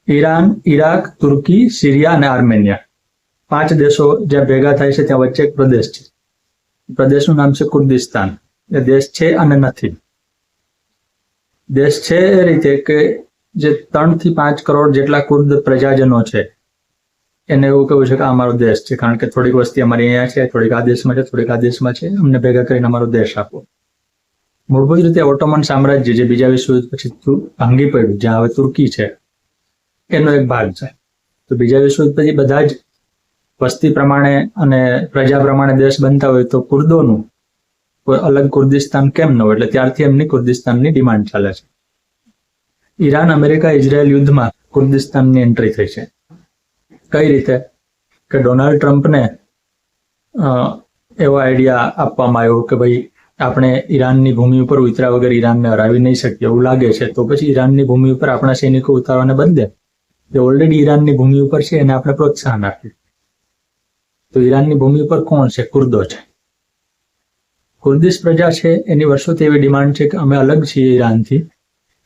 Iran, Iraq, તુર્કી, સિરિયા અને Armenia 5 દેશો જ્યાં ભેગા થાય છે ત્યાં વચ્ચે એક પ્રદેશ છે. પ્રદેશનું નામ છે કુર્દિસ્તાન. એ દેશ છે અને નથી. દેશ છે એ રીતે કે જે 3 થી 5 કરોડ જેટલા કુર્દ પ્રજાજનો છે એને એવું કહેવું છે કે આ અમારો દેશ છે, કારણ કે થોડીક વસ્તી અમારી અહીંયા છે, થોડીક આ દેશમાં છે, થોડીક આ દેશમાં છે, અમને ભેગા કરીને અમારો દેશ આપો. મૂળભૂત રીતે ઓટોમન સામ્રાજ્ય જે બીજા વિશ્વયુદ્ધ પછી ભાંગી પડ્યું, જ્યાં હવે તુર્કી છે, એનો એક ભાગ છે. તો બીજા વિશ્વયુદ્ધ પછી બધા જ વસ્તી પ્રમાણે અને પ્રજા પ્રમાણે દેશ બનતા હોય તો કુર્દોનું કોઈ અલગ કુર્દિસ્તાન કેમ ન હોય? એટલે ત્યારથી એમની કુર્દિસ્તાનની ડિમાન્ડ ચાલે છે. ઈરાન, અમેરિકા, ઇઝરાયલ યુદ્ધમાં કુર્દિસ્તાનની એન્ટ્રી થઈ છે. કઈ રીતે? કે ડોનાલ્ડ ટ્રમ્પને એવો આઈડિયા આપવામાં આવ્યો કે ભાઈ આપણે ઈરાનની ભૂમિ ઉપર ઉતર્યા વગર ઈરાનને હરાવી નહીં શકીએ એવું લાગે છે, તો પછી ઈરાનની ભૂમિ ઉપર આપણા સૈનિકો ઉતારવાને બદલે જે ઓલરેડી ઈરાનની ભૂમિ ઉપર છે એને આપણે પ્રોત્સાહન આપ્યું. તો ઈરાનની ભૂમિ ઉપર કોણ છે? કુર્દો છે. કુર્દિશ પ્રજા છે એની વર્ષોથી એવી ડિમાન્ડ છે કે અમે અલગ છીએ ઈરાનથી,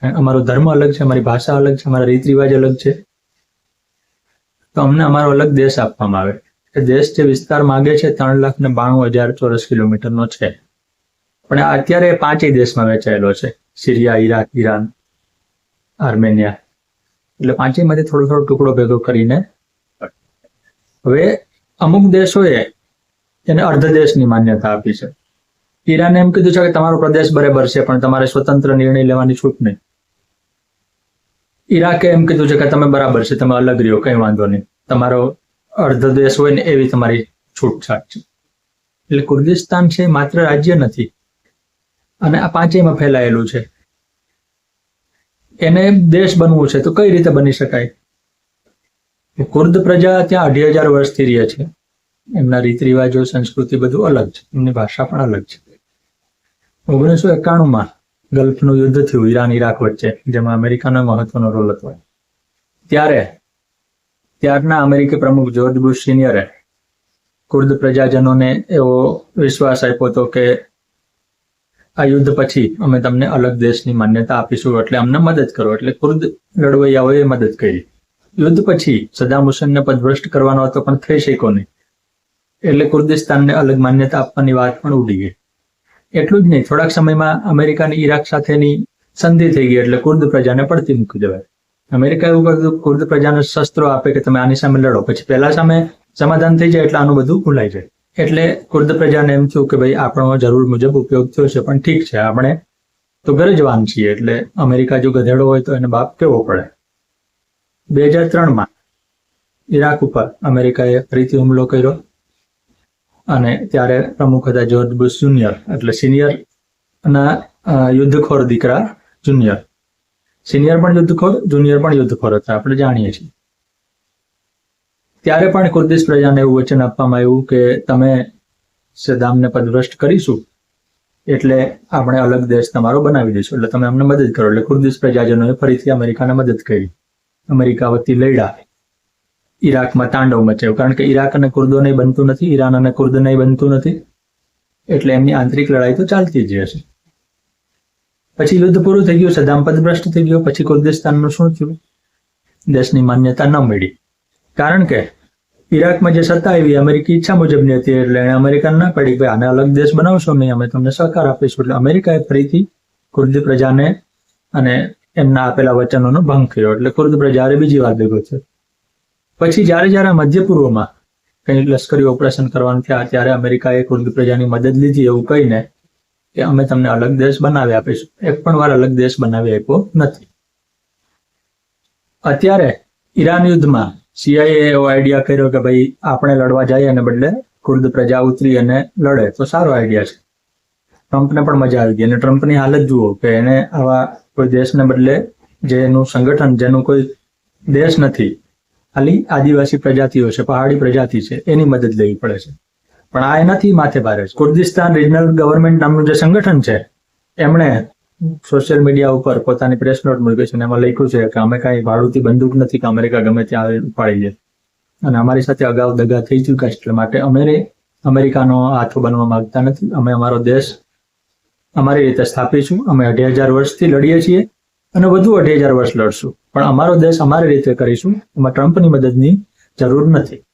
અમારો ધર્મ અલગ છે, અમારી ભાષા અલગ છે, અમારા રીત રિવાજ અલગ છે, તો અમને અમારો અલગ દેશ આપવામાં આવે. એ દેશ જે વિસ્તાર માંગે છે 3,92,000 ચોરસ કિલોમીટરનો છે, પણ અત્યારે 5 દેશમાં વહેંચાયેલો છે: સિરિયા, ઈરાક, ઈરાન, આર્મેનિયા. એટલે 5માંથી થોડો થોડો ટુકડો ભેગો કરીને હવે અમુક દેશોએ એને અર્ધ દેશની માન્યતા આપી છે. ઈરાને એમ કીધું છે કે તમારો પ્રદેશ બરાબર છે, પણ તમારે સ્વતંત્ર નિર્ણય લેવાની છૂટ નહીં. ઈરાકે એમ કીધું છે કે તમે બરાબર છે, તમે અલગ રહ્યો, કંઈ વાંધો નહીં, તમારો અર્ધ દેશ હોય ને એવી તમારી છૂટછાટ છે. એટલે કુર્દિસ્તાન છે માત્ર રાજ્ય નથી, અને આ 5માં ફેલાયેલું છે. એને દેશ બનવું છે તો કઈ રીતે બની શકાય? કુર્દ પ્રજા ત્યાં 2,500 વર્ષથી રહે છે. એમના રીત રિવાજો, સંસ્કૃતિ બધું અલગ છે, એમની ભાષા પણ અલગ છે. 1991માં ગલ્ફનું યુદ્ધ થયું ઈરાન ઈરાક વચ્ચે, જેમાં અમેરિકાનો મહત્વનો રોલ હતો. ત્યારના અમેરિકી પ્રમુખ જ્યોર્જ બુશ સિનિયરે કુર્દ પ્રજાજનોને એવો વિશ્વાસ આપ્યો હતો કે આ યુદ્ધ પછી અમે તમને અલગ દેશની માન્યતા આપીશું, એટલે અમને મદદ કરો. એટલે કુર્દ લડવૈયાઓએ મદદ કરી. યુદ્ધ પછી સદામ હુસેનને પદભ્રષ્ટ કરવાનો હતો, પણ થઈ શક્યો નહીં. એટલે કુર્દિસ્તાનને અલગ માન્યતા આપવાની વાત પણ ઉડી ગઈ. એટલું જ નહીં, થોડાક સમયમાં અમેરિકાની ઈરાક સાથેની સંધિ થઈ ગઈ, એટલે કુર્દ પ્રજાને પડતી મૂકી દેવાય. અમેરિકા એવું કરતું કુર્દ પ્રજાને શસ્ત્રો આપે કે તમે આની સામે લડો, પછી પહેલા સામે સમાધાન થઈ જાય એટલે આનું બધું ભૂલાઈ જાય. એટલે કુર્દ પ્રજાને એમ થયું કે ભાઈ આપણો જરૂર મુજબ ઉપયોગ થયો છે, પણ ઠીક છે, આપણે તો ગરજવાન છીએ, એટલે અમેરિકા જો ગધેડો હોય તો એને બાપ કેવો પડે. 2003માં ઈરાક ઉપર અમેરિકાએ ફરીથી હુમલો કર્યો, અને ત્યારે પ્રમુખ હતા જ્યોર્જ બુશ જુનિયર, એટલે સિનિયર ના યુદ્ધખોર દીકરા જુનિયર. સિનિયર પણ યુદ્ધખોર, જુનિયર પણ યુદ્ધખોર હતા, આપણે જાણીએ છીએ. ત્યારે પણ કુર્દિશ પ્રજાને એવું વચન આપવામાં આવ્યું કે તમે સદામને પદભ્રષ્ટ કરીશું એટલે આપણે અલગ દેશ તમારો બનાવી દઈશું, એટલે તમે અમને મદદ કરો. એટલે કુર્દિશ પ્રજાજનોએ ફરીથી અમેરિકાને મદદ કરી. અમેરિકા વતી લડ્યા, ઈરાકમાં તાંડવ મચાવ્યું, કારણ કે ઈરાક અને કુર્દો નહીં બનતું નથી, ઈરાન અને કુર્દ નહીં બનતું નથી, એટલે એમની આંતરિક લડાઈ તો ચાલતી જ રહેશે. પછી યુદ્ધ પૂરું થઈ ગયું, સદામ પદભ્રષ્ટ થઈ ગયો. પછી કુર્દિસ્તાનનું શું થયું? દેશની માન્યતા ન મળી, કારણ કે ઈરાકમાં જે સત્તા આવી અમેરિકી ઈચ્છા મુજબની હતી, એટલે એને અમેરિકાને ના પડી કે આને અલગ દેશ બનાવશો નહીં, અમે તમને સહકાર આપીશું. એટલે અમેરિકાએ ફરીથી કુર્દ પ્રજાને અને એમના આપેલા વચનોનો ભંગ કર્યો, એટલે કુર્દ પ્રજા બીજી વાર ભેગો થયો. પછી જ્યારે મધ્ય પૂર્વમાં કંઈ લશ્કરી ઓપરેશન કરવાનું થયા, ત્યારે અમેરિકાએ કુર્દ પ્રજાની મદદ લીધી, એવું કહીને કે અમે તમને અલગ દેશ બનાવી આપીશું. એક પણ વાર અલગ દેશ બનાવી આપ્યો નથી. અત્યારે ઈરાન યુદ્ધમાં સીઆઈએ એવો આઈડિયા કર્યો કે ભાઈ આપણે લડવા જઈએ અને બદલે કુર્દ પ્રજા ઉતરી અને લડે, તો સારો આઈડિયા છે. ટ્રમ્પને પણ મજા આવી ગઈ, અને ટ્રમ્પની હાલત જુઓ કે એને આવા કોઈ દેશને બદલે જેનું સંગઠન, જેનું કોઈ દેશ નથી, ખાલી આદિવાસી પ્રજાતિઓ છે, પહાડી પ્રજાતિ છે, એની મદદ લેવી પડે છે. પણ આ એનાથી માથે ભારે છે. કુર્દિસ્તાન રિજનલ ગવર્મેન્ટ નામનું જે સંગઠન છે, એમણે સોશિયલ મીડિયા ઉપર પોતાની પ્રેસ નોટ મૂકી છે, અને એમાં લખ્યું છે કે અમે કાંઈ ભાડુતી બંદૂક નથી કે અમેરિકા ગમે ત્યાં ઉપાડી જાય, અને અમારી સાથે અગાઉ દગા થઈ ચૂક્યા છે, એટલે માટે અમે અમેરિકાનો હાથો બનવા માંગતા નથી. અમે અમારો દેશ અમારી રીતે સ્થાપીશું. અમે 2,500 વર્ષથી લડીએ છીએ, અને વધુ 2,500 વર્ષ લડશું, પણ અમારો દેશ અમારી રીતે કરીશું, એમાં ટ્રમ્પની મદદની જરૂર નથી.